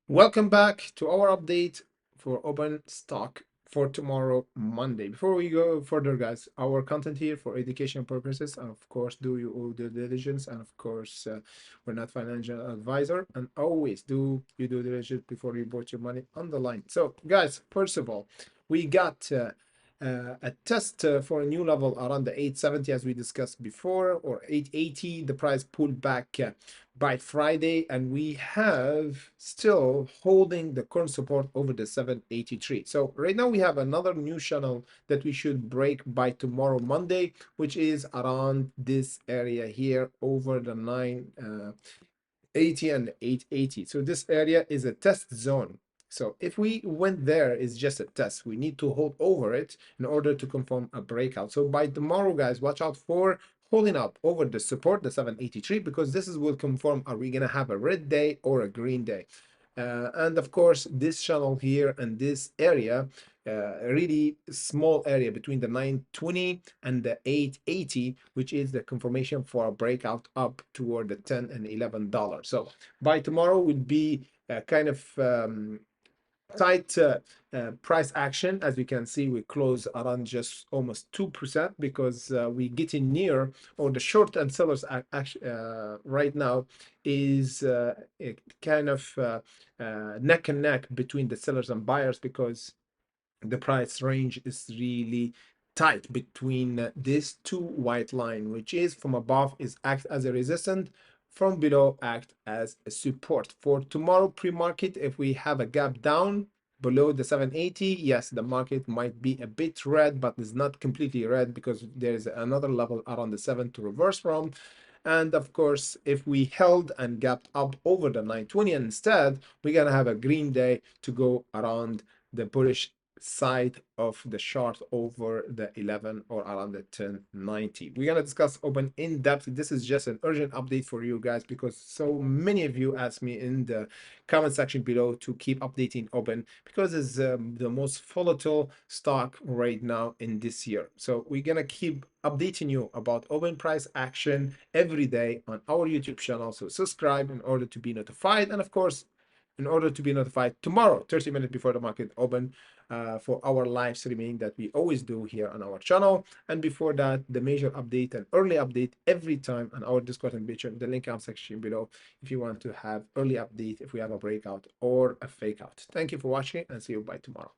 Welcome back to our update for open stock for tomorrow, Monday. Before we go further, guys, our content here for education purposes, and of course, do your due diligence, and of course, we're not financial advisor, and always do your due diligence before you put your money on the line. So, guys, first of all, we got a test for a new level around the 870 as we discussed before, or 880. The price pulled back by Friday, and we have still holding the current support over the 783. So right now we have another new channel that we should break by tomorrow, Monday, which is around this area here over the 980 and 880. So this area is a test zone. So if we went there, it's just a test. We need to hold over it in order to confirm a breakout. So by tomorrow, guys, watch out for holding up over the support, the 783, because this is will confirm, are we going to have a red day or a green day? And of course, this channel here and this area, a really small area between the 920 and the 880, which is the confirmation for a breakout up toward the 10 and $11. So by tomorrow will be kind of tight price action. As you can see, we close around just almost 2% because we getting near, or the short and sellers right now is kind of neck and neck between the sellers and buyers, because the price range is really tight between these two white line, which is from above is act as a resistance, from below act as a support. For tomorrow pre-market, if we have a gap down below the 780, yes, the market might be a bit red, but it's not completely red because there's another level around the 7 to reverse from. And of course, if we held and gapped up over the 920 instead, we're gonna have a green day to go around the bullish side of the chart over the 11 or around the 1090. We're gonna discuss open in depth. This is just an urgent update for you guys because so many of you asked me in the comment section below to keep updating open because it's the most volatile stock right now in this year. So we're gonna keep updating you about open price action every day on our YouTube channel. So subscribe in order to be notified, and of course, in order to be notified tomorrow, 30 minutes before the market open, for our live streaming that we always do here on our channel. And before that, the major update and early update every time on our Discord and Bitcoin, the link comment section below if you want to have early update if we have a breakout or a fake out. Thank you for watching, and see you by tomorrow.